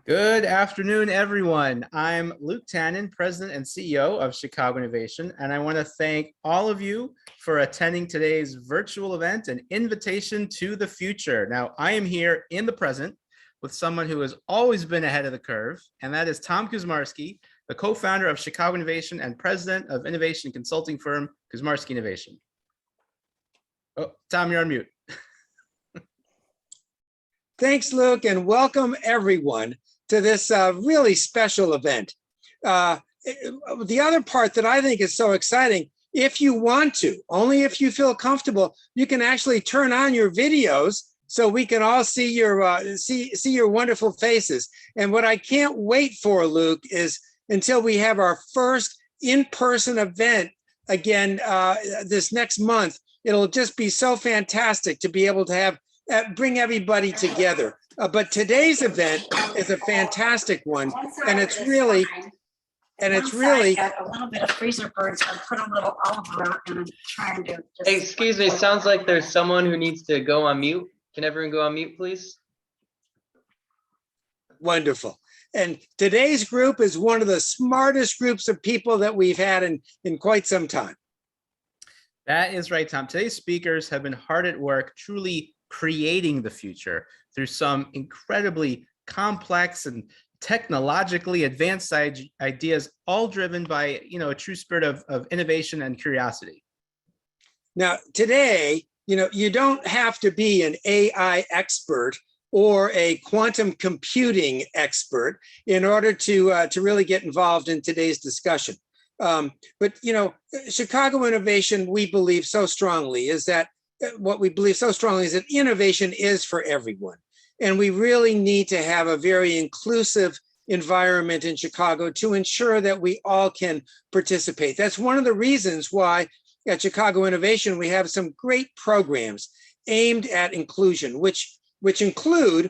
Good afternoon, everyone. I'm Luke Tannen, President and CEO of Chicago Innovation, and I want to thank all of you for attending today's virtual event, An Invitation to the Future. Now, I am here in the present with someone who has always been ahead of the curve, and that is Tom Kuzmarski, the co-founder of Chicago Innovation and president of innovation consulting firm Kuzmarski Innovation. Oh, Tom, you're on mute. Thanks, Luke, and welcome everyone to this really special event. The other part that I think is so exciting, if you want to, only if you feel comfortable, you can actually turn on your videos so we can all see your see your wonderful faces. And what I can't wait for, Luke, is until we have our first in-person event again this next month. It'll just be so fantastic to be able to have bring everybody together. But today's event is a fantastic one, and it's really got a little bit of freezer burn, so I put a little olive oil and I'm trying to. Hey, excuse me, sounds like there's someone who needs to go on mute. Can everyone go on mute, please? wonderful. And today's group is one of the smartest groups of people that we've had in quite some time. That is right, Tom. Today's speakers have been hard at work, truly creating the future through some incredibly complex and technologically advanced ideas, all driven by, a true spirit of innovation and curiosity. Now, today, you don't have to be an AI expert or a quantum computing expert in order to really get involved in today's discussion. But Chicago Innovation, we believe so strongly is that innovation is for everyone. And we really need to have a very inclusive environment in Chicago to ensure that we all can participate. That's one of the reasons why at Chicago Innovation, we have some great programs aimed at inclusion, which include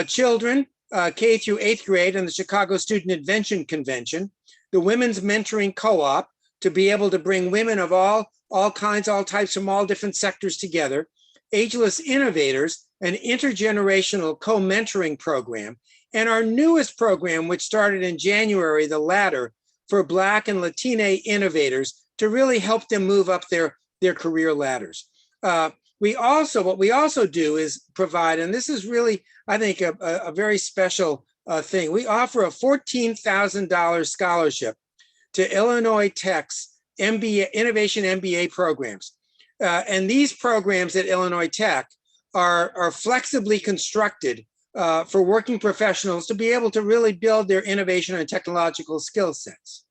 children K through 8th grade and the Chicago Student Invention Convention, the Women's Mentoring Co-op, to be able to bring women of all kinds, all types from all different sectors together, Ageless Innovators, an intergenerational co-mentoring program, and our newest program, which started in January, the Ladder, for Black and Latina innovators to really help them move up their career ladders. What we also do is provide, and this is really, I think, a very special thing. We offer a $14,000 scholarship to Illinois Tech's MBA, Innovation MBA programs. And these programs at Illinois Tech are flexibly constructed for working professionals to be able to really build their innovation and technological skill sets.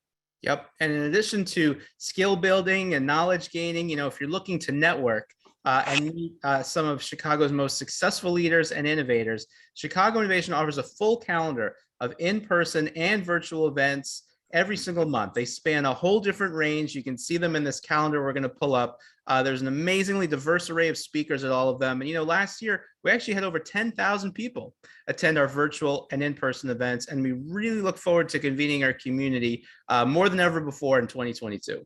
Yep. And in addition to skill building and knowledge gaining, if you're looking to network and meet some of Chicago's most successful leaders and innovators, Chicago Innovation offers a full calendar of in-person and virtual events every single month. They span a whole different range. You can see them in this calendar we're going to pull up. There's an amazingly diverse array of speakers at all of them. And, last year, we actually had over 10,000 people attend our virtual and in-person events. And we really look forward to convening our community more than ever before in 2022.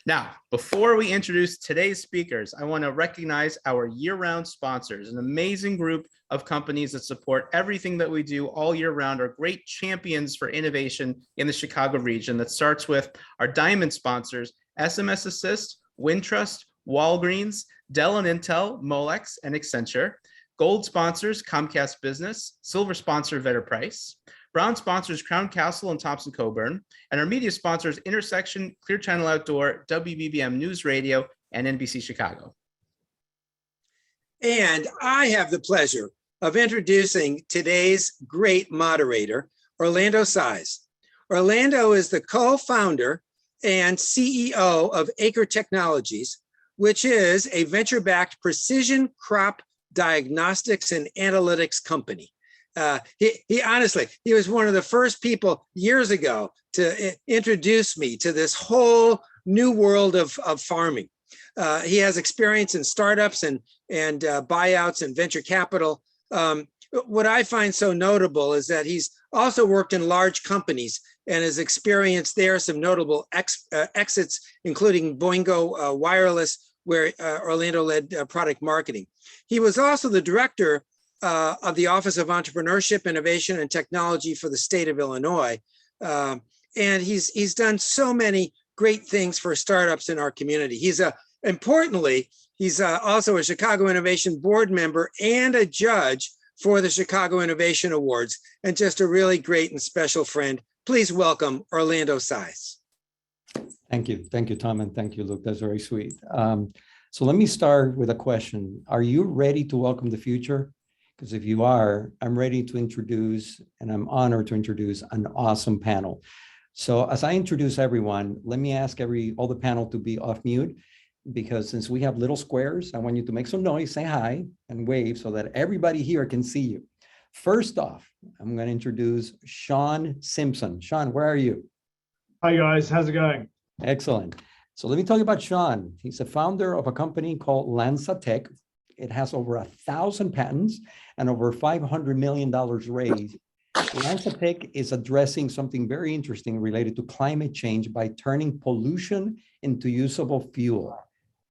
Now, before we introduce today's speakers, I want to recognize our year-round sponsors, an amazing group of companies that support everything that we do all year round, are great champions for innovation in the Chicago region. That starts with our diamond sponsors, SMS Assist, Wintrust, Walgreens, Dell and Intel, Molex, and Accenture. Gold sponsors, Comcast Business. Silver sponsor, Vetter Price. Brown sponsors, Crown Castle and Thompson Coburn. And our media sponsors, Intersection, Clear Channel Outdoor, WBBM News Radio, and NBC Chicago. And I have the pleasure of introducing today's great moderator, Orlando Size. Orlando is the co-founder and CEO of Acre Technologies, which is a venture-backed precision crop diagnostics and analytics company. He honestly, he was one of the first people years ago to introduce me to this whole new world of farming. He has experience in startups and buyouts and venture capital. What I find so notable is that he's also worked in large companies and has experienced there some notable exits, including Boingo Wireless, where Orlando led product marketing. He was also the director of the Office of Entrepreneurship, Innovation, and Technology for the state of Illinois. And he's done so many great things for startups in our community. Importantly, he's also a Chicago Innovation Board member and a judge for the Chicago Innovation Awards, and just a really great and special friend. Please welcome Orlando Size. Thank you, Tom, and thank you, Luke. That's very sweet. So let me start with a question. Are you ready to welcome the future? Because if you are, I'm ready to introduce, and I'm honored to introduce an awesome panel. So as I introduce everyone, let me ask all the panel to be off mute, because since we have little squares, I want you to make some noise, say hi, and wave so that everybody here can see you. First off, I'm going to introduce Sean Simpson. Sean, where are you? Hi guys, how's it going? Excellent. So let me tell you about Sean. He's the founder of a company called LanzaTech. It has over 1,000 patents and over $500 million raised. LanzaTech is addressing something very interesting related to climate change by turning pollution into usable fuel.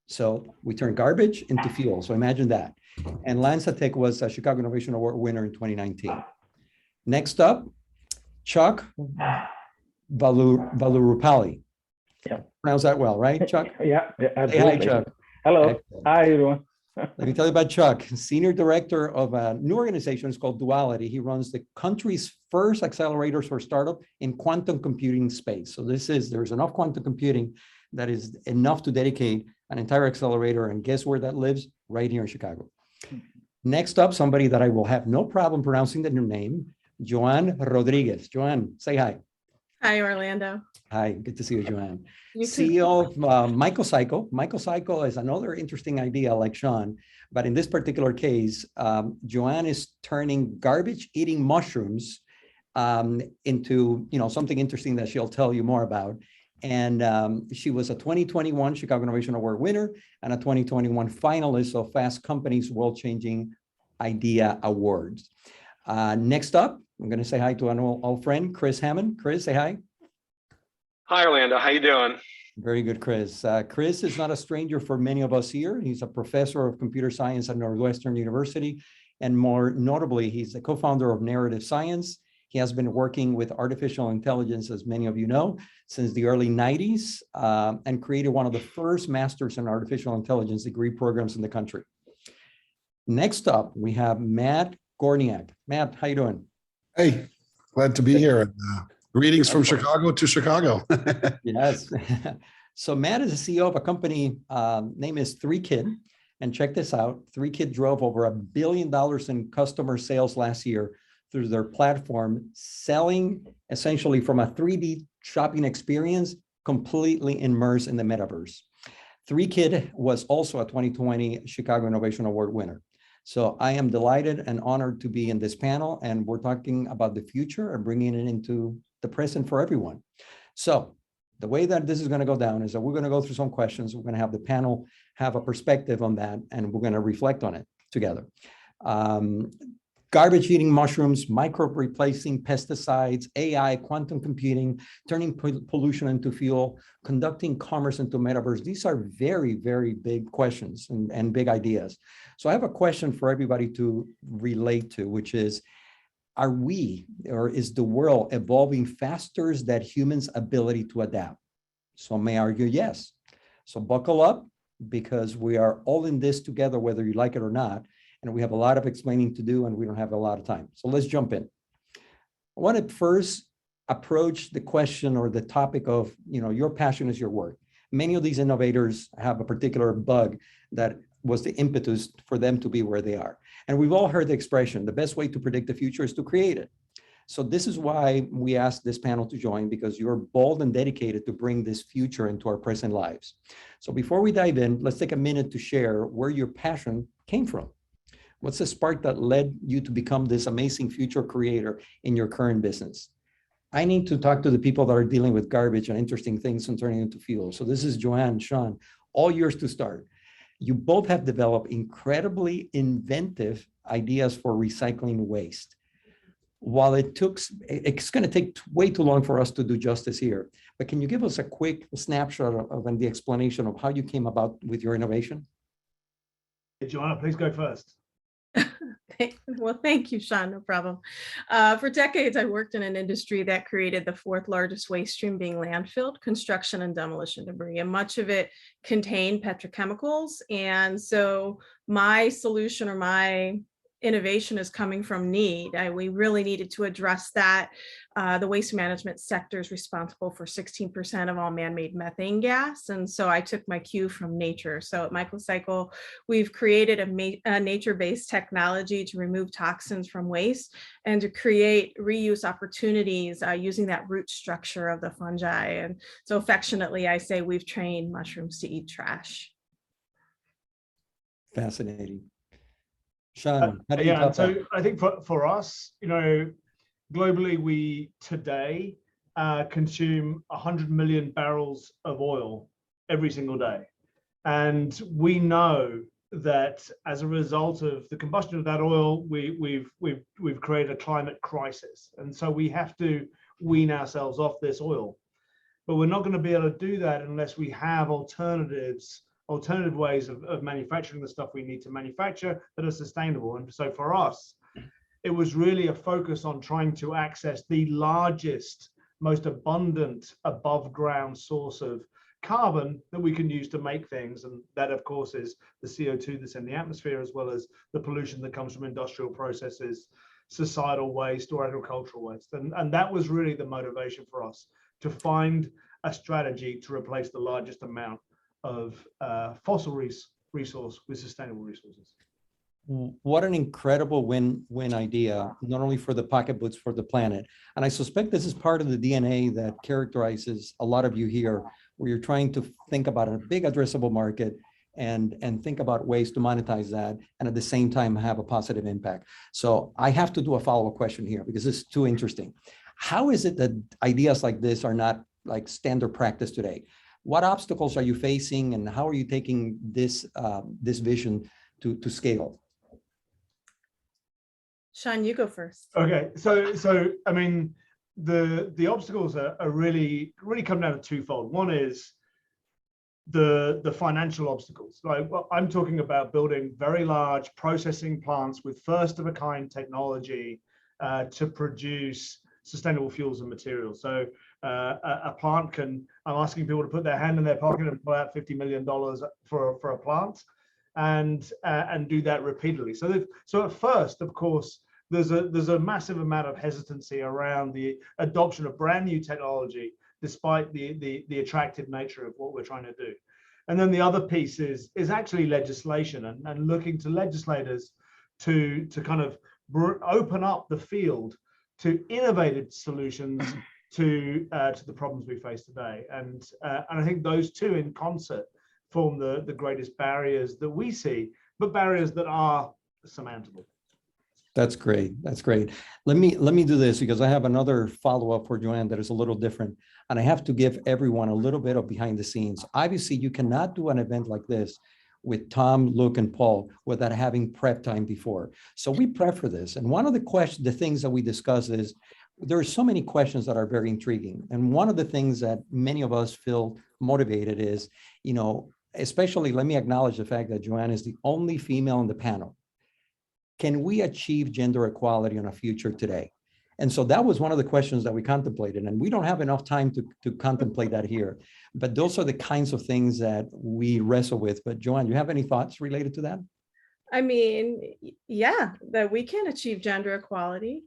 So we turn garbage into fuel. So imagine that. And LanzaTech was a Chicago Innovation Award winner in 2019. Next up, Chuck Valurupalli. Yeah. Pronounce that well, right, Chuck? Yeah, Hey, absolutely. hi, Chuck. Hello. Excellent. Hi, everyone. Let me tell you about Chuck, Senior Director of a new organization. It's called Duality. He runs the country's first accelerators for startup in quantum computing space. So there's enough quantum computing that is enough to dedicate an entire accelerator. And guess where that lives? Right here in Chicago. Next up, somebody that I will have no problem pronouncing the new name, Joanne Rodriguez. Joanne, say hi. Hi, Orlando. Hi, good to see you, Joanne. You too. CEO of Mycocycle. Mycocycle is another interesting idea like Sean, but in this particular case, Joanne is turning garbage-eating mushrooms into something interesting that she'll tell you more about. And she was a 2021 Chicago Innovation Award winner and a 2021 finalist of Fast Company's World Changing Idea Awards. Next up, I'm going to say hi to an old friend, Chris Hammond. Chris, say hi. Hi, Orlando. How you doing? Very good, Chris. Chris is not a stranger for many of us here. He's a professor of computer science at Northwestern University. And more notably, he's the co-founder of Narrative Science. He has been working with artificial intelligence, as many of you know, since the early 90s, and created one of the first masters in artificial intelligence degree programs in the country. Next up, we have Matt Gorniak. Matt, how you doing? Hey, glad to be here. Greetings from Chicago to Chicago. Yes. So Matt is the CEO of a company, name is 3Kid. And check this out, 3Kid drove over $1 billion in customer sales last year through their platform, selling essentially from a 3D shopping experience completely immersed in the metaverse. 3Kid was also a 2020 Chicago Innovation Award winner. So I am delighted and honored to be in this panel, and we're talking about the future and bringing it into the present for everyone. So the way that this is going to go down is that we're going to go through some questions. We're going to have the panel have a perspective on that, and we're going to reflect on it together. Garbage eating mushrooms, microbe replacing pesticides, AI, quantum computing, turning pollution into fuel, conducting commerce into metaverse. These are very, very big questions and big ideas. So I have a question for everybody to relate to, which is, are we, or is the world evolving faster than humans' ability to adapt? Some may argue yes. So buckle up, because we are all in this together, whether you like it or not. And we have a lot of explaining to do, and we don't have a lot of time. So let's jump in. I want to first approach the question or the topic of, your passion is your work. Many of these innovators have a particular bug that was the impetus for them to be where they are. And we've all heard the expression, the best way to predict the future is to create it. So this is why we asked this panel to join, because you're bold and dedicated to bring this future into our present lives. So before we dive in, let's take a minute to share where your passion came from. What's the spark that led you to become this amazing future creator in your current business? I need to talk to the people that are dealing with garbage and interesting things and turning into fuel. So this is Joanne, Sean, all yours to start. You both have developed incredibly inventive ideas for recycling waste. While it's going to take way too long for us to do justice here, but can you give us a quick snapshot of and the explanation of how you came about with your innovation? Hey, Joanna, please go first. Well, thank you, Sean, no problem. For decades, I worked in an industry that created the fourth largest waste stream being landfill, construction and demolition debris, and much of it contained petrochemicals. And so my solution or my innovation is coming from need. We really needed to address that. The waste management sector is responsible for 16% of all man-made methane gas. And so I took my cue from nature. So at Mycocycle, we've created a nature-based technology to remove toxins from waste and to create reuse opportunities using that root structure of the fungi. And so affectionately, I say we've trained mushrooms to eat trash. Fascinating. Sean, how do you Yeah, and top so that? I think for us, globally, we today consume 100 million barrels of oil every single day. And we know that as a result of the combustion of that oil, we've created a climate crisis. And so we have to wean ourselves off this oil. But we're not going to be able to do that unless we have alternative ways of manufacturing the stuff we need to manufacture that are sustainable. And so for us, it was really a focus on trying to access the largest, most abundant above ground source of carbon that we can use to make things. And that, of course, is the CO2 that's in the atmosphere, as well as the pollution that comes from industrial processes, societal waste, or agricultural waste. And that was really the motivation for us, to find a strategy to replace the largest amount of fossil resource with sustainable resources. What an incredible win-win idea, not only for the pocketbooks, for the planet. And I suspect this is part of the DNA that characterizes a lot of you here, where you're trying to think about a big addressable market and think about ways to monetize that, and at the same time have a positive impact. So I have to do a follow-up question here because it's too interesting. How is it that ideas like this are not like standard practice today? What obstacles are you facing, and how are you taking this this vision to scale? Sean, you go first. Okay, so I mean, the obstacles are really come down to twofold. One is the financial obstacles. Like, well, I'm talking about building very large processing plants with first of a kind technology to produce sustainable fuels and materials. So a plant can, I'm asking people to put their hand in their pocket and pull out $50 million for a plant, and do that repeatedly. So at first, of course, there's a massive amount of hesitancy around the adoption of brand new technology, despite the attractive nature of what we're trying to do. And then the other piece is actually legislation, and looking to legislators to kind of open up the field to innovative solutions to the problems we face today. And I think those two in concert form the greatest barriers that we see, but barriers that are surmountable. That's great. That's great. Let me do this, because I have another follow-up for Joanne that is a little different. And I have to give everyone a little bit of behind the scenes. Obviously, you cannot do an event like this with Tom, Luke, and Paul without having prep time before. So we prep for this. And one of the things that we discuss is there are so many questions that are very intriguing. And one of the things that many of us feel motivated is, especially, let me acknowledge the fact that Joanne is the only female in the panel. Can we achieve gender equality in a future today? And so that was one of the questions that we contemplated, and we don't have enough time to contemplate that here. But those are the kinds of things that we wrestle with. But Joanne, you have any thoughts related to that? I mean, yeah, that we can achieve gender equality.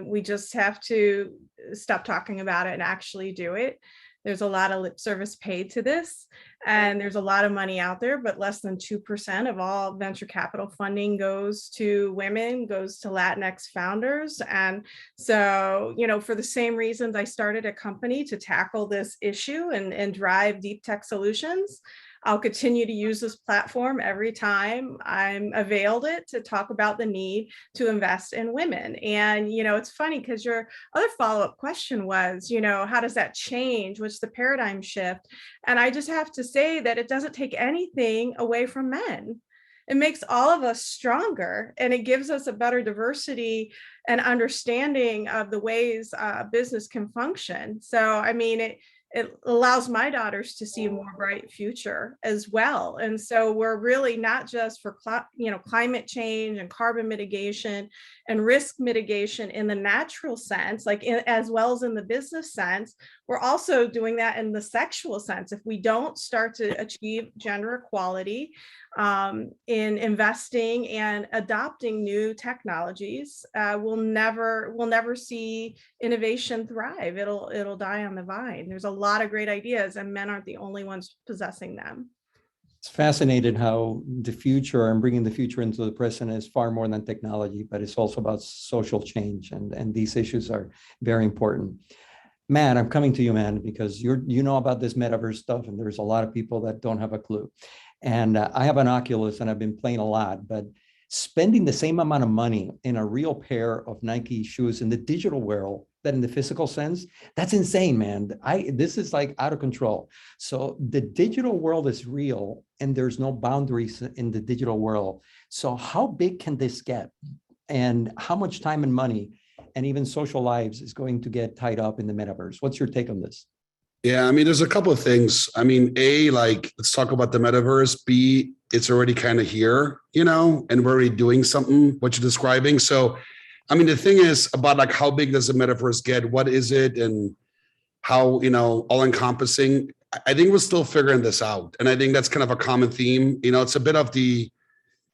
We just have to stop talking about it and actually do it. There's a lot of lip service paid to this, and there's a lot of money out there, but less than 2% of all venture capital funding goes to women, goes to Latinx founders. And so, for the same reasons I started a company to tackle this issue and drive deep tech solutions, I'll continue to use this platform every time I'm availed it to talk about the need to invest in women. And, it's funny because your other follow-up question was, how does that change? What's the paradigm shift? And I just have to say that it doesn't take anything away from men. It makes all of us stronger, and it gives us a better diversity and understanding of the ways business can function. So, I mean, it allows my daughters to see a more bright future as well. And so we're really not just for climate change and carbon mitigation and risk mitigation in the natural sense, as well as in the business sense. We're also doing that in the sexual sense. If we don't start to achieve gender equality in investing and adopting new technologies, we'll never see innovation thrive. It'll die on the vine. There's a lot of great ideas, and men aren't the only ones possessing them. It's fascinating how the future and bringing the future into the present is far more than technology, but it's also about social change, and these issues are very important. Matt, I'm coming to you, man, because you know about this metaverse stuff, and there's a lot of people that don't have a clue. And I have an Oculus, and I've been playing a lot, but spending the same amount of money in a real pair of Nike shoes in the digital world that in the physical sense, that's insane, man. This is like out of control. So the digital world is real, and there's no boundaries in the digital world. So how big can this get? And how much time and money and even social lives is going to get tied up in the metaverse? What's your take on this? Yeah, I mean, there's a couple of things. I mean, A, like, let's talk about the metaverse. B, it's already kind of here, and we're already doing something, what you're describing. So, I mean, the thing is about like, how big does the metaverse get? What is it? And how, all encompassing. I think we're still figuring this out. And I think that's kind of a common theme. It's a bit of the,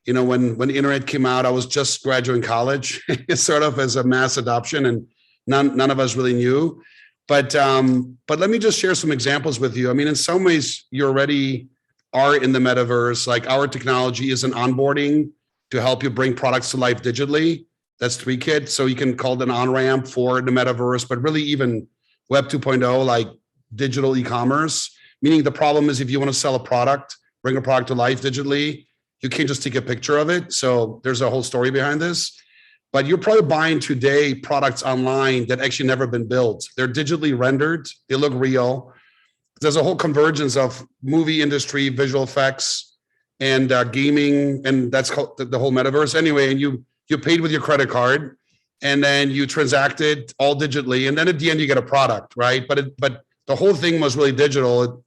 when the internet came out, I was just graduating college, sort of as a mass adoption, and none of us really knew. But let me just share some examples with you. I mean, in some ways, you already are in the metaverse. Like, our technology is an onboarding to help you bring products to life digitally. That's 3Kit. So you can call it an on-ramp for the metaverse, but really even Web 2.0, like digital e-commerce. Meaning the problem is, if you want to sell a product, bring a product to life digitally, you can't just take a picture of it. So there's a whole story behind this. But you're probably buying today products online that actually never been built. They're digitally rendered. They look real. There's a whole convergence of movie industry, visual effects, and gaming, and that's called the whole metaverse. Anyway, and you paid with your credit card, and then you transacted all digitally, and then at the end you get a product, right? But the whole thing was really digital.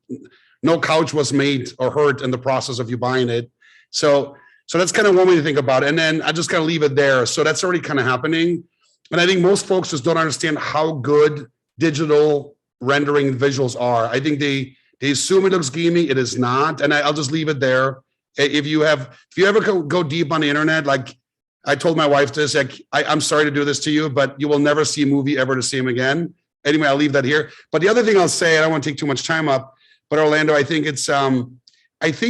No couch was made or hurt in the process of you buying it. So that's kind of one way to think about it. And then I just kind of leave it there. So that's already kind of happening. And I think most folks just don't understand how good digital rendering visuals are. I think they assume it looks gamey. It is not. And I'll just leave it there. If you ever go deep on the internet, like I told my wife this, like, I'm sorry to do this to you, but you will never see a movie ever the same again. Anyway, I'll leave that here. But the other thing I'll say, I don't want to take too much time up, but Orlando, I think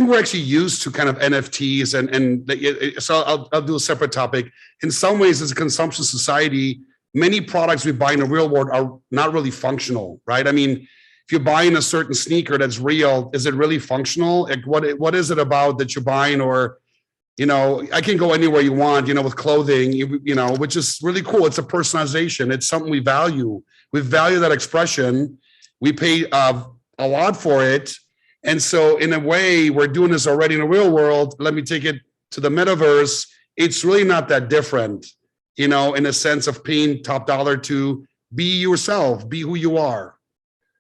we're actually used to kind of NFTs, and so I'll do a separate topic. In some ways, as a consumption society, many products we buy in the real world are not really functional, right? I mean, if you're buying a certain sneaker that's real, is it really functional? Like, what is it about that you're buying? Or, I can go anywhere you want, with clothing, which is really cool. It's a personalization. It's something we value. We value that expression. We pay a lot for it. And so in a way, we're doing this already in the real world. Let me take it to the metaverse. It's really not that different, in a sense of paying top dollar to be yourself, be who you are.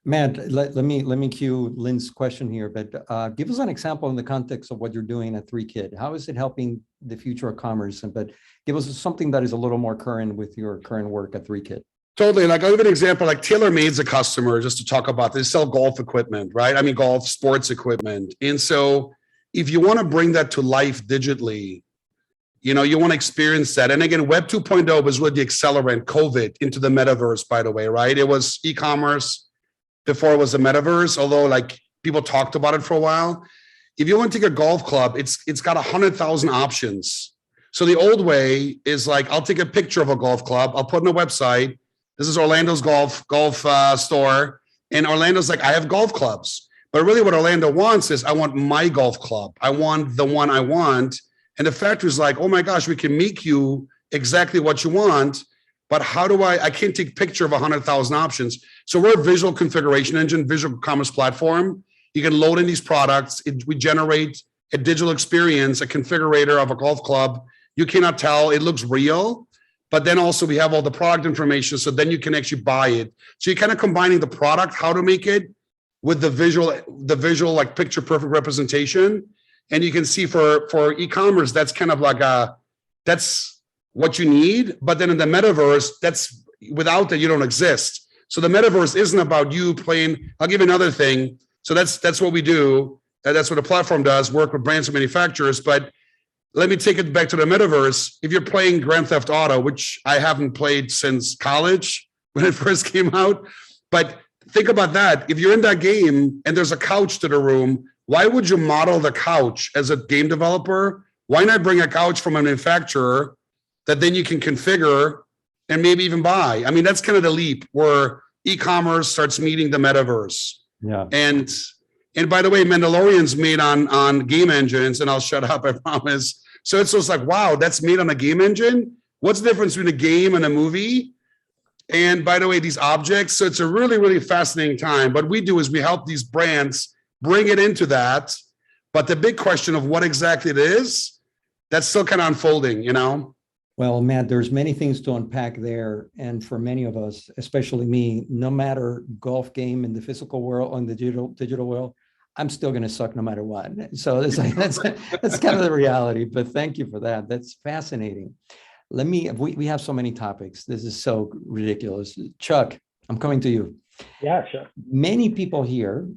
Matt, let me cue Lynn's question here, but give us an example in the context of what you're doing at 3Kit. How is it helping the future of commerce? But give us something that is a little more current with your current work at 3Kit. Totally. Like, I'll give an example, like TaylorMade's a customer, just to talk about, they sell golf equipment, right? I mean, golf sports equipment. And so if you want to bring that to life digitally, you want to experience that. And again, Web 2.0 was really the accelerant, COVID, into the metaverse, by the way, right? It was e-commerce before it was the metaverse, although like people talked about it for a while. If you want to take a golf club, it's got 100,000 options. So the old way is like, I'll take a picture of a golf club, I'll put in a website. This is Orlando's golf store. And Orlando's like, I have golf clubs. But really what Orlando wants is, I want my golf club. I want the one I want. And the factory's like, oh my gosh, we can make you exactly what you want. But how do I can't take a picture of 100,000 options. So we're a visual configuration engine, visual commerce platform. You can load in these products. We generate a digital experience, a configurator of a golf club. You cannot tell, it looks real. But then also we have all the product information, so then you can actually buy it. So you're kind of combining the product, how to make it, with the visual like picture perfect representation. And you can see for e-commerce, that's kind of like that's what you need. But then in the metaverse, that's without that, you don't exist. So the metaverse isn't about you playing. I'll give you another thing. So that's what we do. That's what the platform does, work with brands and manufacturers. But let me take it back to the metaverse. If you're playing Grand Theft Auto, which I haven't played since college when it first came out, but think about that. If you're in that game and there's a couch to the room, why would you model the couch as a game developer? Why not bring a couch from a manufacturer that then you can configure and maybe even buy? I mean, that's kind of the leap where e-commerce starts meeting the metaverse. Yeah. And by the way, Mandalorian's made on game engines, and I'll shut up, I promise. So it's just like, wow, that's made on a game engine. What's the difference between a game and a movie? And by the way, these objects. So it's a really, really fascinating time. What we do is we help these brands bring it into that. But the big question of what exactly it is, that's still kind of unfolding, you know? Well, Matt, there's many things to unpack there. And for many of us, especially me, no matter golf game in the physical world or in the digital world, I'm still going to suck no matter what. So it's like, that's kind of the reality. But thank you for that. That's fascinating. We have so many topics. This is so ridiculous. Chuck, I'm coming to you. Yeah, sure. Many people here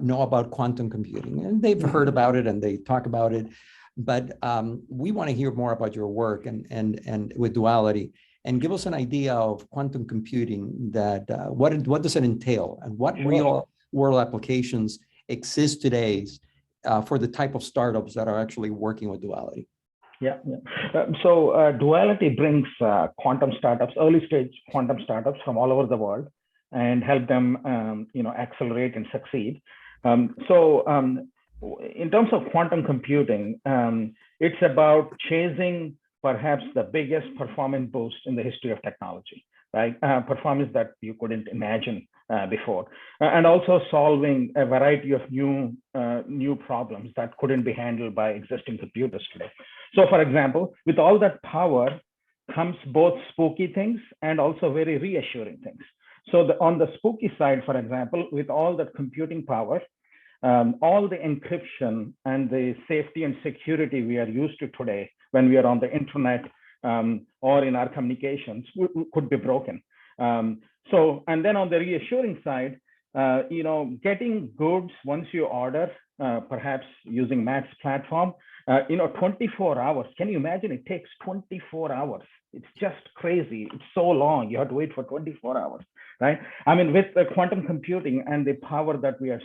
know about quantum computing, and they've heard about it and they talk about it. But we want to hear more about your work and with Duality, and give us an idea of quantum computing. That what does it entail, and what real world applications exist today for the type of startups that are actually working with Duality? So Duality brings quantum startups, early stage quantum startups from all over the world, and help them accelerate and succeed. In terms of quantum computing, it's about chasing perhaps the biggest performance boost in the history of technology, right? Performance that you couldn't imagine before, and also solving a variety of new problems that couldn't be handled by existing computers today. So for example, with all that power comes both spooky things and also very reassuring things. So on the spooky side, for example, with all that computing power, all the encryption and the safety and security we are used to today when we are on the internet or in our communications could be broken. And then on the reassuring side, getting goods once you order, perhaps using Matt's platform, 24 hours. Can you imagine? It takes 24 hours. It's just crazy. It's so long. You have to wait for 24 hours, right? I mean, with the quantum computing and the power that we are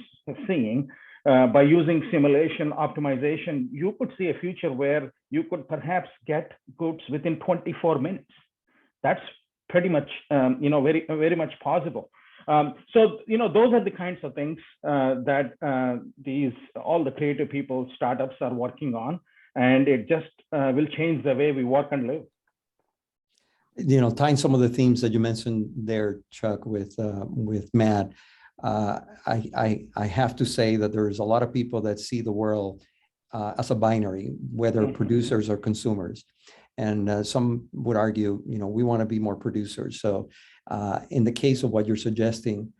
seeing, by using simulation optimization, you could see a future where you could perhaps get goods within 24 minutes. That's pretty much, very, very much possible. Those are the kinds of things that all the creative people, startups are working on, and it just will change the way we work and live. Tying some of the themes that you mentioned there, Chuck, with Matt, I have to say that there's a lot of people that see the world as a binary, whether producers or consumers. And some would argue, we want to be more producers. So in the case of what you're suggesting,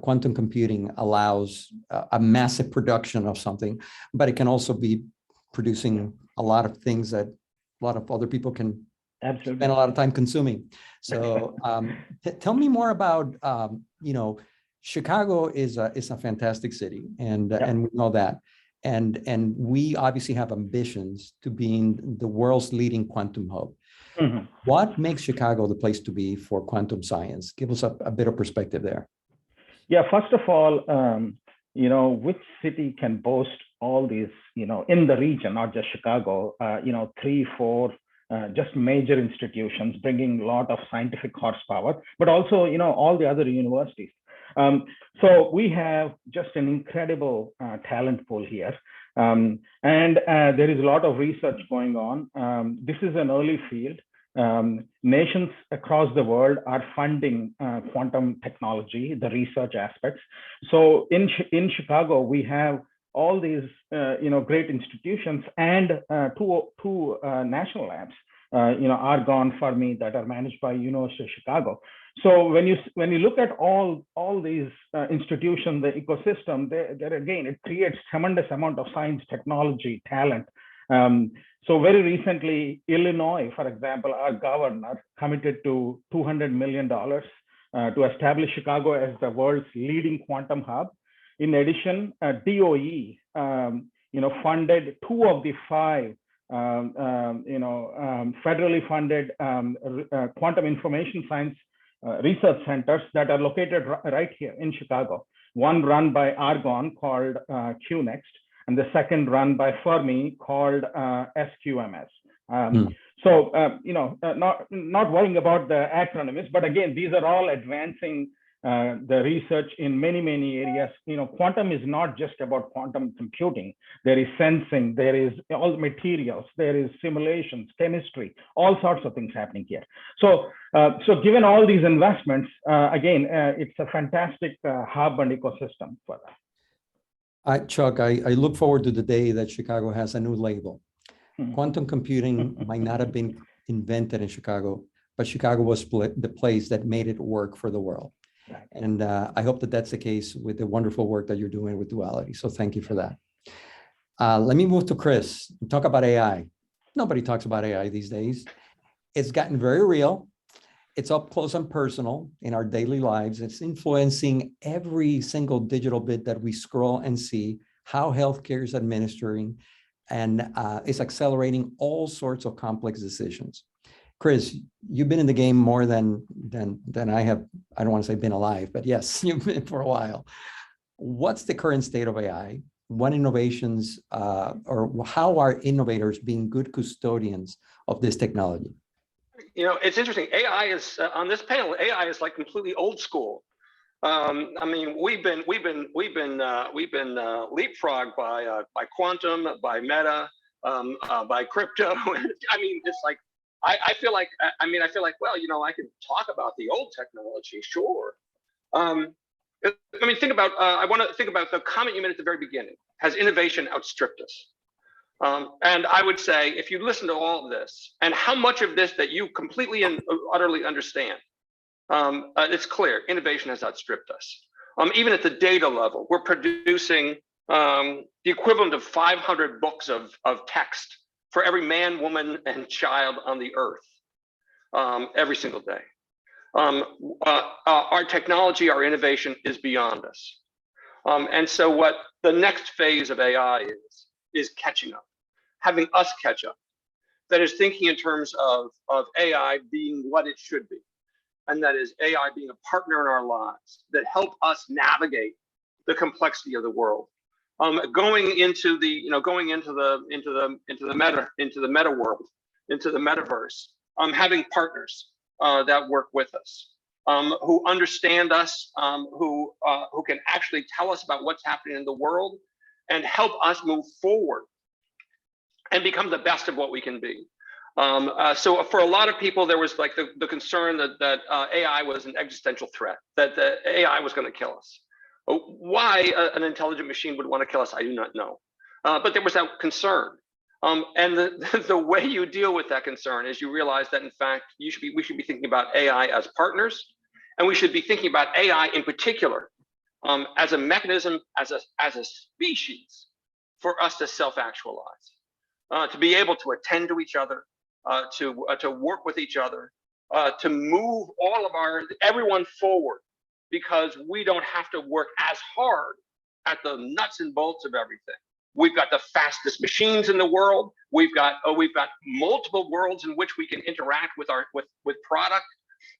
quantum computing allows a massive production of something, but it can also be producing a lot of things that a lot of other people can spend a lot of time consuming. So tell me more about, Chicago is a fantastic city, and we know that. And we obviously have ambitions to being the world's leading quantum hub. Mm-hmm. What makes Chicago the place to be for quantum science? Give us a bit of perspective there. Yeah, first of all, which city can boast all these, in the region, not just Chicago, 3, 4, just major institutions bringing a lot of scientific horsepower, but also, all the other universities. So we have just an incredible talent pool here. And there is a lot of research going on. This is an early field. Nations across the world are funding quantum technology, the research aspects. So in Chicago, we have all these great institutions and two national labs Argonne, Fermi, that are managed by University of Chicago. So when you look at all these institutions, the ecosystem, there again, it creates tremendous amount of science, technology, talent. So very recently, Illinois, for example, our governor committed to $200 million to establish Chicago as the world's leading quantum hub. In addition, DOE, funded 2 of the 5 federally funded quantum information science research centers that are located right here in Chicago. One run by Argonne called QNext, and the second run by Fermi called SQMS. So, not worrying about the acronyms, but again, these are all advancing the research in many, many areas. Quantum is not just about quantum computing. There is sensing, there is all materials, there is simulations, chemistry, all sorts of things happening here. So, given all these investments, again, it's a fantastic hub and ecosystem for that. Chuck, I look forward to the day that Chicago has a new label. Quantum computing might not have been invented in Chicago, but Chicago was the place that made it work for the world. And I hope that that's the case with the wonderful work that you're doing with Duality. So thank you for that. Let me move to Chris and talk about AI. Nobody talks about AI these days. It's gotten very real. It's up close and personal in our daily lives. It's influencing every single digital bit that we scroll and see, how healthcare is administering, and it's accelerating all sorts of complex decisions. Chris, you've been in the game more than I have. I don't want to say been alive, but yes, you've been for a while. What's the current state of AI? What innovations or how are innovators being good custodians of this technology? It's interesting. AI is on this panel. AI is like completely old school. I mean, we've been leapfrogged by quantum, by Meta, by crypto. I mean, it's like I feel like well, I can talk about the old technology, sure. I mean, think about. I want to think about the comment you made at the very beginning. Has innovation outstripped us? And I would say, if you listen to all of this, and how much of this that you completely and utterly understand, it's clear innovation has outstripped us. Even at the data level, we're producing the equivalent of 500 books of text for every man, woman, and child on the earth every single day. Our technology, our innovation is beyond us. And so what the next phase of AI is catching up, having us catch up. That is thinking in terms of AI being what it should be. And that is AI being a partner in our lives that help us navigate the complexity of the world. Going into the meta world, into the metaverse, having partners that work with us, who understand us, who can actually tell us about what's happening in the world and help us move forward and become the best of what we can be. So for a lot of people, there was like the concern that AI was an existential threat, that the AI was going to kill us. Why an intelligent machine would want to kill us, I do not know. But there was that concern. And the way you deal with that concern is you realize that, in fact, we should be thinking about AI as partners, and we should be thinking about AI in particular as a mechanism, as a species, for us to self-actualize, to be able to attend to each other, to work with each other, to move everyone forward, because we don't have to work as hard at the nuts and bolts of everything. We've got the fastest machines in the world. We've got multiple worlds in which we can interact with product.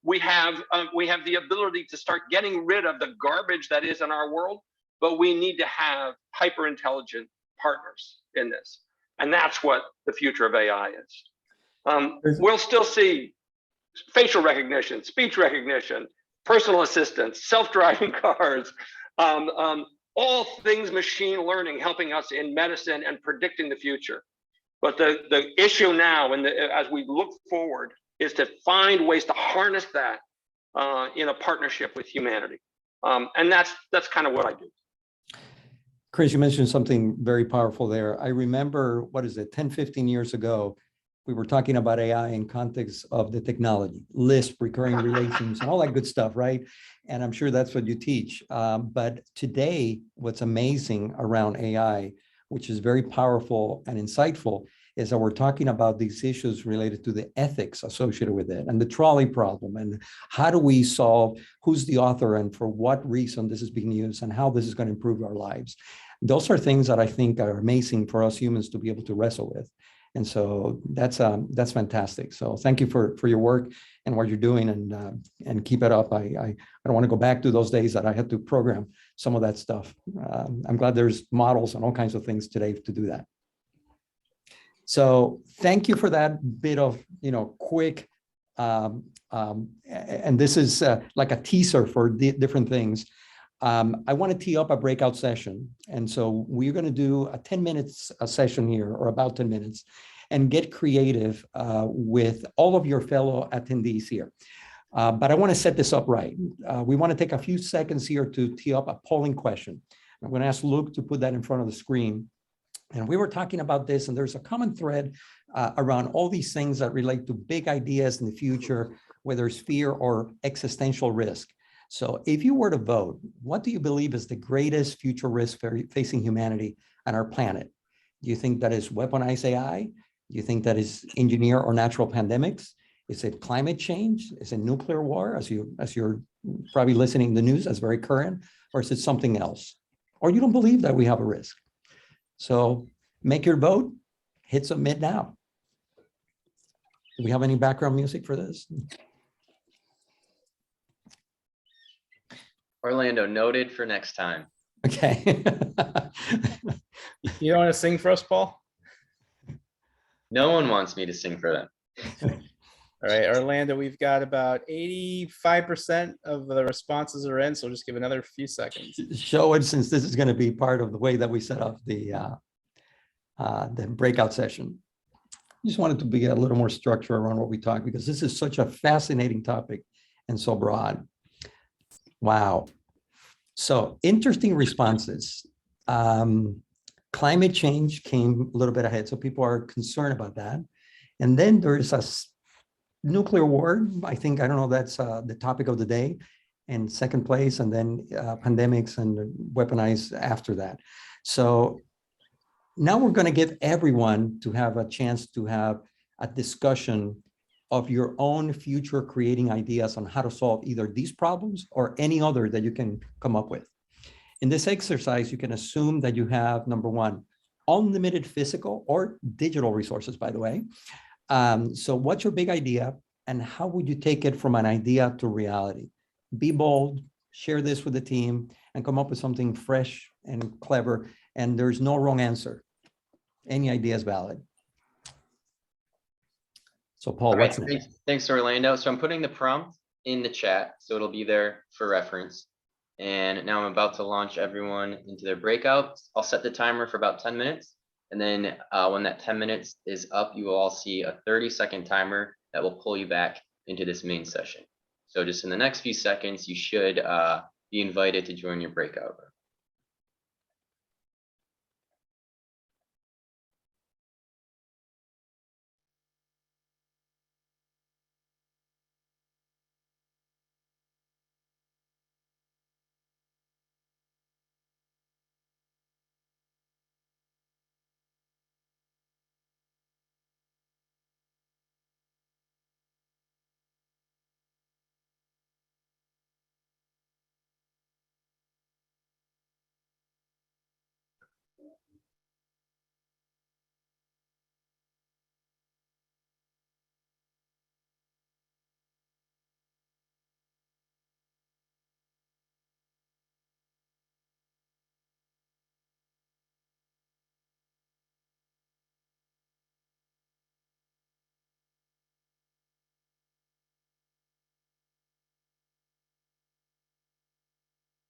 We have the ability to start getting rid of the garbage that is in our world, but we need to have hyper intelligent partners in this, and that's what the future of AI is. We'll still see facial recognition, speech recognition, personal assistance, self-driving cars, all things machine learning helping us in medicine and predicting the future. But the issue now, as we look forward, is to find ways to harness that in a partnership with humanity. And that's kind of what I do. Chris, you mentioned something very powerful there. I remember, 10, 15 years ago, we were talking about AI in context of the technology, Lisp, recurring relations, and all that good stuff, right? And I'm sure that's what you teach. But today, what's amazing around AI, which is very powerful and insightful, is that we're talking about these issues related to the ethics associated with it and the trolley problem and how do we solve who's the author and for what reason this is being used and how this is going to improve our lives. Those are things that I think are amazing for us humans to be able to wrestle with. And so that's fantastic. So thank you for your work and what you're doing and keep it up. I don't want to go back to those days that I had to program some of that stuff. I'm glad there's models and all kinds of things today to do that. So thank you for that bit of, quick, and this is like a teaser for different things. I want to tee up a breakout session. And so we're going to do a 10 minutes a session here, or about 10 minutes, and get creative with all of your fellow attendees here. But I want to set this up right. We want to take a few seconds here to tee up a polling question. I'm going to ask Luke to put that in front of the screen. And we were talking about this, and there's a common thread around all these things that relate to big ideas in the future, whether it's fear or existential risk. So if you were to vote, what do you believe is the greatest future risk facing humanity and our planet? Do you think that is weaponized AI? Do you think that is engineer or natural pandemics? Is it climate change? Is it nuclear war, as you're probably listening to the news, that's very current? Or is it something else? Or you don't believe that we have a risk? So make your vote, hit submit now. Do we have any background music for this? Orlando, noted for next time. Okay. You don't want to sing for us, Paul? No one wants me to sing for them. All right, Orlando, we've got about 85% of the responses are in, so we'll just give another few seconds. Show it, since this is going to be part of the way that we set up the breakout session. Just wanted to be a little more structure around what we talk, because this is such a fascinating topic and so broad. Wow. So interesting responses. Climate change came a little bit ahead, so people are concerned about that. And then there's a nuclear war. I don't know, that's the topic of the day, in second place, and then pandemics and weaponized after that. So now we're going to give everyone to have a chance to have a discussion of your own future creating ideas on how to solve either these problems or any other that you can come up with. In this exercise, you can assume that you have, number one, unlimited physical or digital resources, by the way. So what's your big idea, and how would you take it from an idea to reality? Be bold, share this with the team, and come up with something fresh and clever. And there's no wrong answer. Any idea is valid. So Paul, All right, what's next? thanks, Orlando. So I'm putting the prompt in the chat, so it'll be there for reference. And now I'm about to launch everyone into their breakout. I'll set the timer for about 10 minutes. And then when that 10 minutes is up, you will all see a 30-second timer that will pull you back into this main session. So just in the next few seconds, you should be invited to join your breakout room.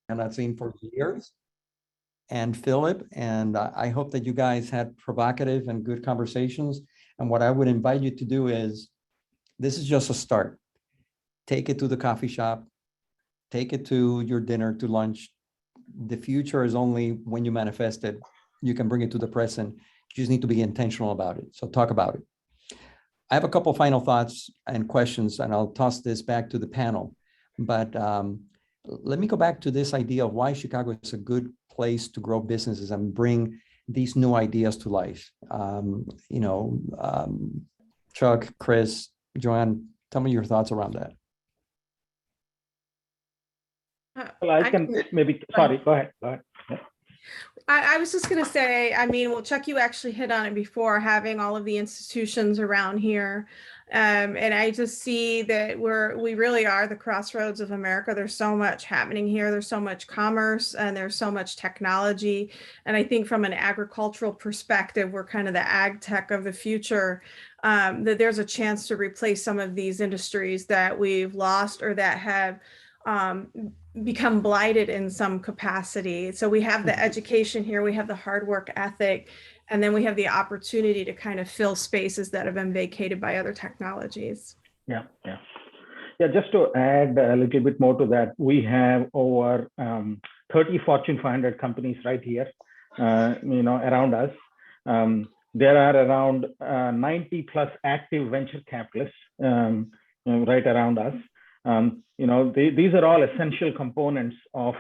And I've seen for years. And Philip, and I hope that you guys had provocative and good conversations. And what I would invite you to do is, this is just a start. Take it to the coffee shop, take it to your dinner, to lunch. The future is only when you manifest it. You can bring it to the present. You just need to be intentional about it. So talk about it. I have a couple final thoughts and questions, and I'll toss this back to the panel. But let me go back to this idea of why Chicago is a good place to grow businesses and bring these new ideas to life. Chuck, Chris, Joanne, tell me your thoughts around that. Well, I can maybe, sorry, go ahead. Yeah. I was just going to say, I mean, well, Chuck, you actually hit on it before, having all of the institutions around here. And I just see that we really are the crossroads of America. There's so much happening here. There's so much commerce and there's so much technology. And I think from an agricultural perspective, we're kind of the ag tech of the future, that there's a chance to replace some of these industries that we've lost or that have become blighted in some capacity. So we have the education here, we have the hard work ethic, and then we have the opportunity to kind of fill spaces that have been vacated by other technologies. Yeah. Just to add a little bit more to that, we have over 30 Fortune 500 companies right here, around us. There are around 90 plus active venture capitalists right around us. These are all essential components of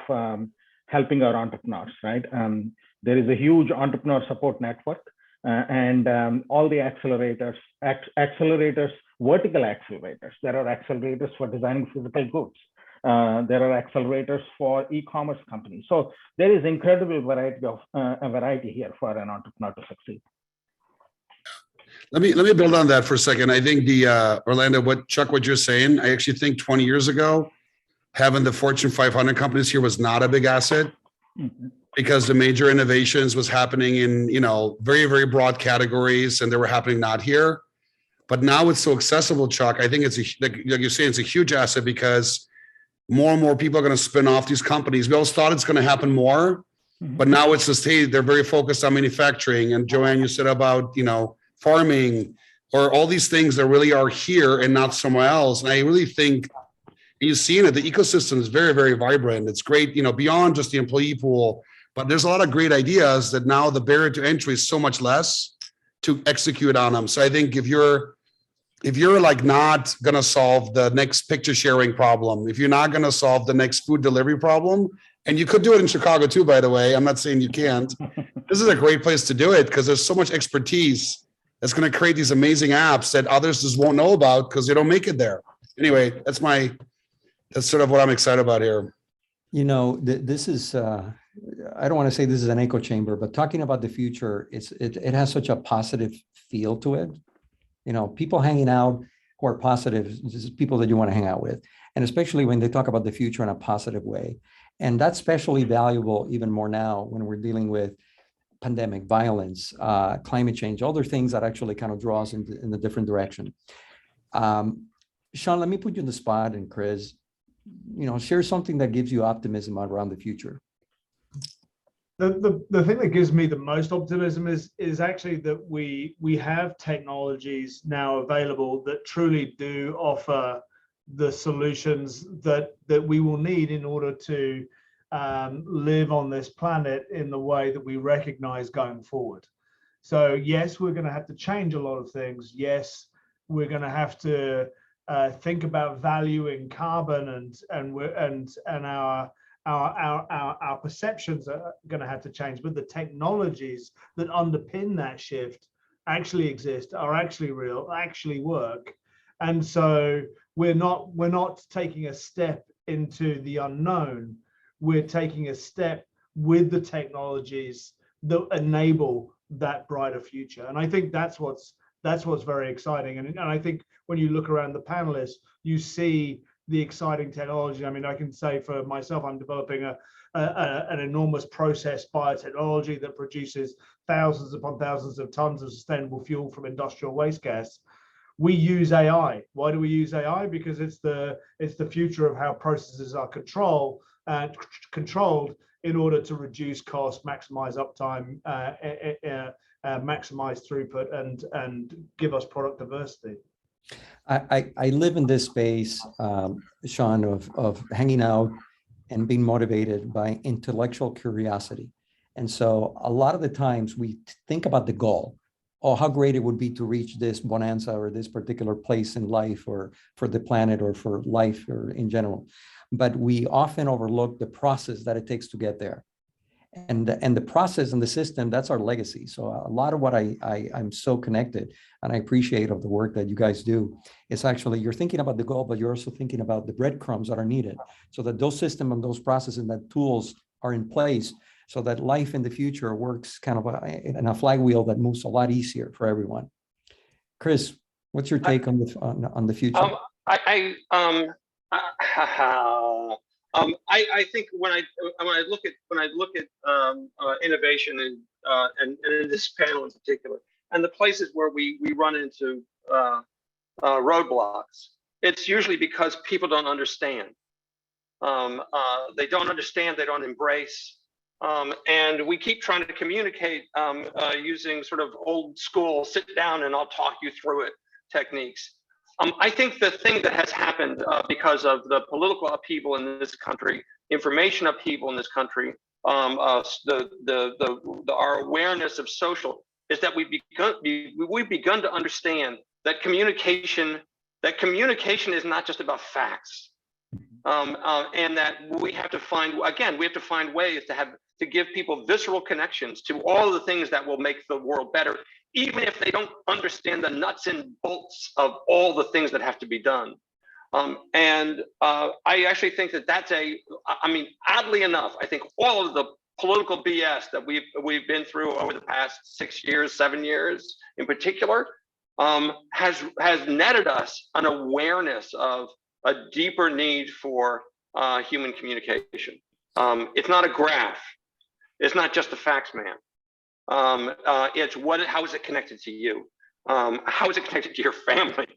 helping our entrepreneurs, right? There is a huge entrepreneur support network and all the accelerators, vertical accelerators. There are accelerators for designing physical goods. There are accelerators for e-commerce companies. So there is incredible variety here for an entrepreneur to succeed. Let me build on that for a second. I think Orlando, what you're saying, I actually think 20 years ago, having the Fortune 500 companies here was not a big asset because the major innovations was happening in, very, very broad categories and they were happening not here. But now it's so accessible, Chuck. I think it's like you're saying, it's a huge asset because more and more people are going to spin off these companies. We always thought it's going to happen more, but now it's just, hey, they're very focused on manufacturing. And Joanne, you said about, farming or all these things that really are here and not somewhere else. And I really think you've seen it, the ecosystem is very, very vibrant. It's great, beyond just the employee pool, but there's a lot of great ideas that now the barrier to entry is so much less to execute on them. So I think if you're like not going to solve the next picture sharing problem, if you're not going to solve the next food delivery problem, and you could do it in Chicago too, by the way, I'm not saying you can't. This is a great place to do it because there's so much expertise that's going to create these amazing apps that others just won't know about because they don't make it there. Anyway, that's sort of what I'm excited about here. This is, I don't want to say this is an echo chamber, but talking about the future, it has such a positive feel to it. People hanging out who are positive, this is people that you want to hang out with. And especially when they talk about the future in a positive way. And that's especially valuable even more now when we're dealing with pandemic, violence, climate change, other things that actually kind of draw us in a different direction. Sean, let me put you in the spot, and Chris, share something that gives you optimism around the future. The thing that gives me the most optimism is actually that we have technologies now available that truly do offer the solutions that we will need in order to live on this planet in the way that we recognize going forward. So yes, we're going to have to change a lot of things. Yes, we're going to have to think about valuing carbon and our perceptions are going to have to change. But the technologies that underpin that shift actually exist, are actually real, actually work. And so we're not taking a step into the unknown. We're taking a step with the technologies that enable that brighter future. And I think that's what's very exciting. And I think when you look around the panelists, you see the exciting technology. I mean, I can say for myself, I'm developing an enormous process biotechnology that produces thousands upon thousands of tons of sustainable fuel from industrial waste gas. We use AI. Why do we use AI? Because it's the future of how processes are controlled in order to reduce cost, maximize uptime, maximize throughput, and give us product diversity. I live in this space, Sean, of hanging out and being motivated by intellectual curiosity. And so a lot of the times we think about the goal oh, how great it would be to reach this bonanza or this particular place in life or for the planet or for life or in general. But we often overlook the process that it takes to get there. And the process and the system, that's our legacy. So a lot of what I'm so connected and I appreciate of the work that you guys do is actually you're thinking about the goal, but you're also thinking about the breadcrumbs that are needed so that those systems and those processes and that tools are in place so that life in the future works kind of in a flywheel that moves a lot easier for everyone. Chris, what's your take on the future? I think when I look at innovation and in this panel in particular, and the places where we run into roadblocks, it's usually because people don't understand. They don't understand, they don't embrace, and we keep trying to communicate using sort of old school sit down and I'll talk you through it techniques. I think the thing that has happened because of the political upheaval in this country, information upheaval in this country, our awareness of social, is that we've begun to understand that communication is not just about facts, and that we have to find ways to give people visceral connections to all of the things that will make the world better, even if they don't understand the nuts and bolts of all the things that have to be done. I actually think that's oddly enough, I think all of the political BS that we've been through over the past 6 years, 7 years in particular, has netted us an awareness of a deeper need for human communication. It's not a graph. It's not just a facts man. It's how is it connected to you? How is it connected to your family?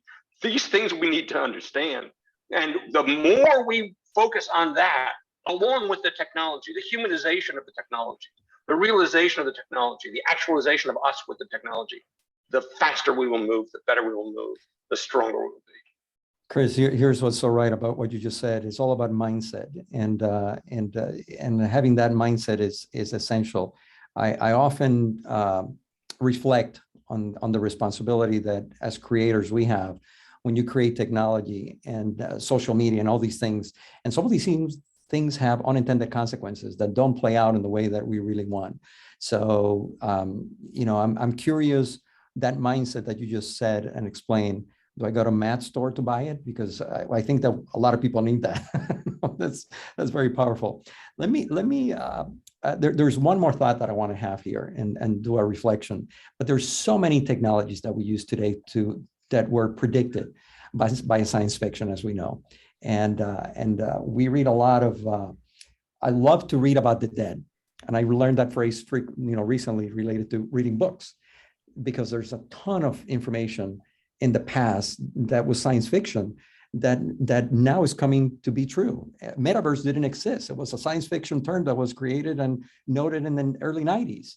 These things we need to understand. And the more we focus on that, along with the technology, the humanization of the technology, the realization of the technology, the actualization of us with the technology, the faster we will move, the better we will move, the stronger we will be. Chris, here's what's so right about what you just said. It's all about mindset, and having that mindset is essential. I often reflect on the responsibility that as creators we have when you create technology and social media and all these things. And some of these things have unintended consequences that don't play out in the way that we really want. So, I'm curious, that mindset that you just said and explained. Do I go to Matt's store to buy it? Because I think that a lot of people need that. That's very powerful. There's one more thought that I want to have here and do a reflection. But there's so many technologies that we use today that were predicted by science fiction, as we know. And we read a lot of. I love to read about the dead, and I learned that phrase recently related to reading books, because there's a ton of information in the past that was science fiction that now is coming to be true. Metaverse didn't exist. It was a science fiction term that was created and noted in the early 90s.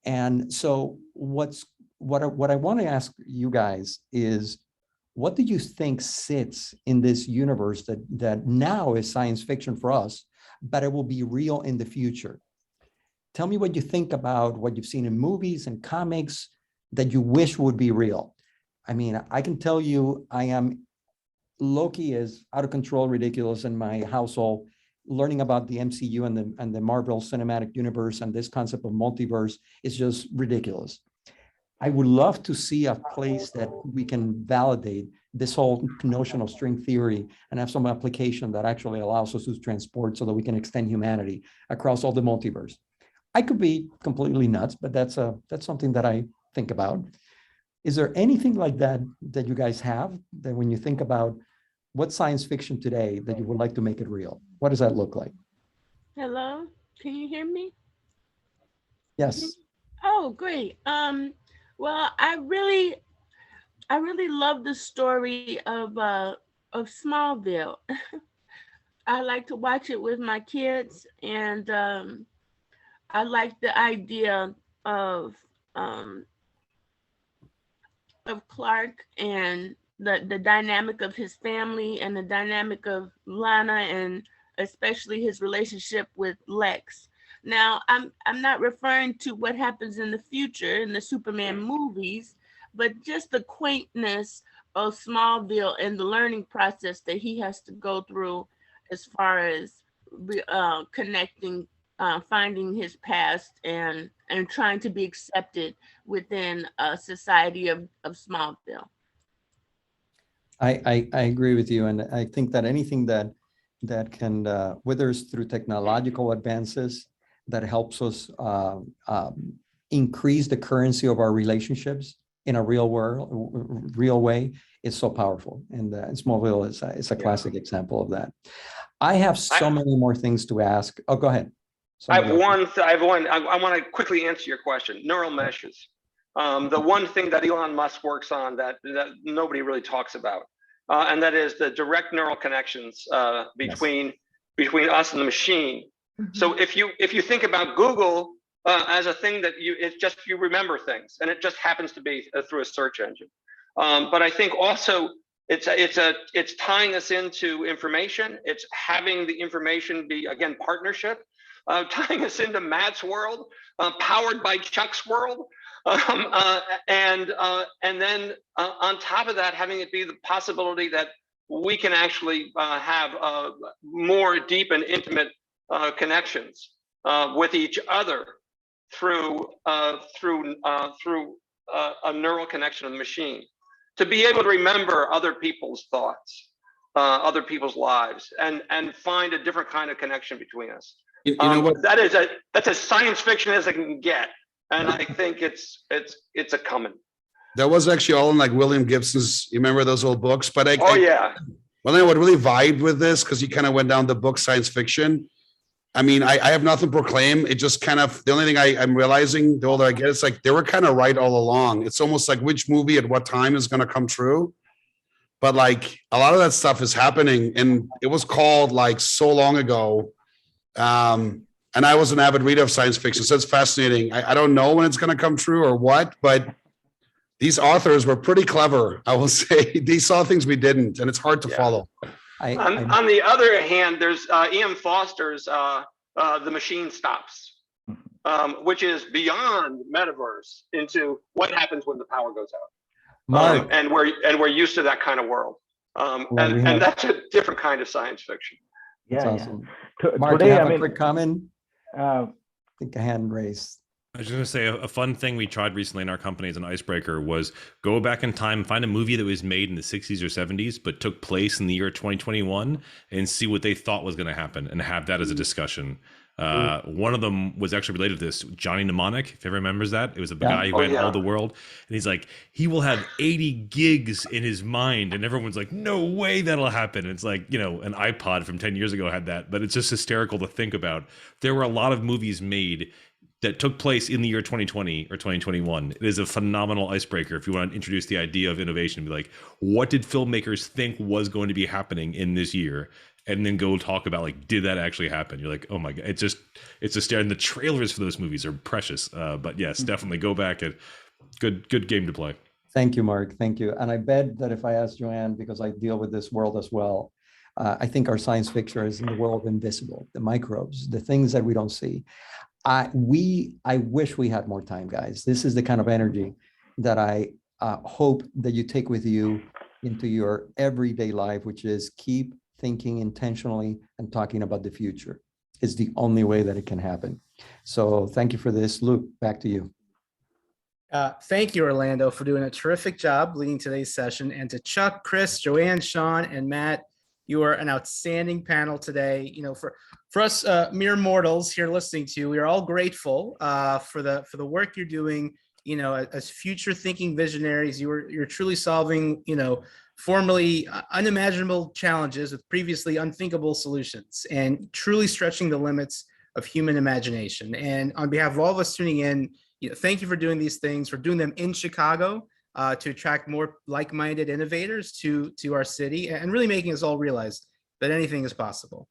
And so what I want to ask you guys is, what do you think sits in this universe that now is science fiction for us, but it will be real in the future? Tell me what you think about what you've seen in movies and comics that you wish would be real. I mean, I can tell you, Loki is out of control, ridiculous in my household. Learning about the MCU and the Marvel Cinematic Universe and this concept of multiverse is just ridiculous. I would love to see a place that we can validate this whole notion of string theory and have some application that actually allows us to transport so that we can extend humanity across all the multiverse. I could be completely nuts, but that's something that I think about. Is there anything like that you guys have, that when you think about what science fiction today that you would like to make it real? What does that look like? Hello, can you hear me? Yes. Oh, great. Well, I really love the story of Smallville. I like to watch it with my kids, and I like the idea of Clark and the dynamic of his family and the dynamic of Lana, and especially his relationship with Lex. Now, I'm not referring to what happens in the future in the Superman movies, but just the quaintness of Smallville and the learning process that he has to go through as far as connecting, finding his past and trying to be accepted within a society of Smallville. I agree with you. And I think that anything that can, whether it's through technological advances that helps us increase the currency of our relationships in a real way, is so powerful. And Smallville is a classic example of that. I have so many more things to ask. Oh, go ahead. I have one. I want to quickly answer your question. Neural meshes. The one thing that Elon Musk works on that nobody really talks about, and that is the direct neural connections between us and the machine. So if you think about Google as a thing that it's just you remember things, and it just happens to be through a search engine. But I think also it's tying us into information. It's having the information be, again, partnership, tying us into Matt's world, powered by Chuck's world. And then on top of that, having it be the possibility that we can actually have more deep and intimate connections with each other through a neural connection of the machine, to be able to remember other people's thoughts, other people's lives, and find a different kind of connection between us. You know what? That's as science fiction as it can get, and I think it's a coming. That was actually all in like William Gibson's. You remember those old books? But yeah. Well, then what really vibed with this, because he kind of went down the book science fiction. I mean, I have nothing to proclaim. It just kind of, the only thing I'm realizing the older I get, it's like they were kind of right all along. It's almost like which movie at what time is going to come true. But like a lot of that stuff is happening, and it was called like so long ago. And I was an avid reader of science fiction, so it's fascinating. I don't know when it's going to come true or what, but these authors were pretty clever. I will say they saw things we didn't, and it's hard to follow. On the other hand, there's E.M. Foster's The Machine Stops, which is beyond metaverse into what happens when the power goes out. And we're used to that kind of world. And that's a different kind of science fiction. That's Yeah, awesome. yeah. Mark, Today, you have I a mean, quick comment? I think a hand raised. I was just going to say a fun thing we tried recently in our company as an icebreaker was go back in time, find a movie that was made in the 60s or 70s, but took place in the year 2021 and see what they thought was going to happen and have that as a discussion. One of them was actually related to this, Johnny Mnemonic, if everyone remembers that. It was a guy who ran all the world. And he's like, he will have 80 gigs in his mind. And everyone's like, no way that'll happen. It's like, you know, an iPod from 10 years ago had that, but it's just hysterical to think about. There were a lot of movies made that took place in the year 2020 or 2021. It is a phenomenal icebreaker if you want to introduce the idea of innovation. Be like, what did filmmakers think was going to be happening in this year? And then go talk about like, did that actually happen? You're like, oh my God, it's just and the trailers for those movies are precious. But yes, definitely go back and good game to play. Thank you, Mark. Thank you. And I bet that if I ask Joanne, because I deal with this world as well, I think our science fiction is in the world of invisible, the microbes, the things that we don't see. I wish we had more time, guys. This is the kind of energy that I hope that you take with you into your everyday life, which is keep thinking intentionally and talking about the future. It's the only way that it can happen. So thank you for this. Luke, back to you. Thank you, Orlando, for doing a terrific job leading today's session. And to Chuck, Chris, Joanne, Sean, and Matt, you are an outstanding panel today. You know, for us mere mortals here listening to you, we are all grateful for the work you're doing. You know, as future thinking visionaries, you're truly solving, you know, formerly unimaginable challenges with previously unthinkable solutions, and truly stretching the limits of human imagination. And on behalf of all of us tuning in, you know, thank you for doing these things, for doing them in Chicago to attract more like-minded innovators to our city, and really making us all realize that anything is possible.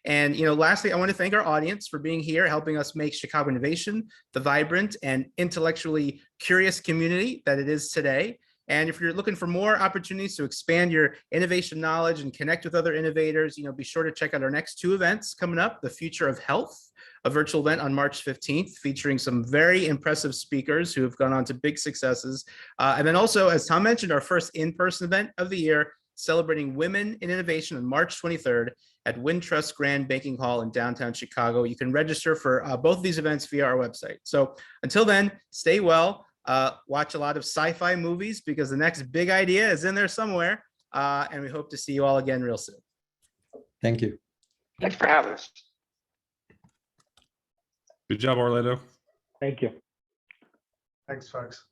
And, you know, lastly, I want to thank our audience for being here, helping us make Chicago Innovation the vibrant and intellectually curious community that it is today. And if you're looking for more opportunities to expand your innovation knowledge and connect with other innovators, you know, be sure to check out our next two events coming up: the Future of Health, a virtual event on March 15th featuring some very impressive speakers who have gone on to big successes. And then also, as Tom mentioned, our first in-person event of the year, celebrating women in innovation on March 23rd at Wintrust Grand Banking Hall in downtown Chicago. You can register for both of these events via our website. So until then, stay well, watch a lot of sci-fi movies because the next big idea is in there somewhere. And we hope to see you all again real soon. Thank you. Thanks for having us. Good job, Orlando. Thank you. Thanks, folks.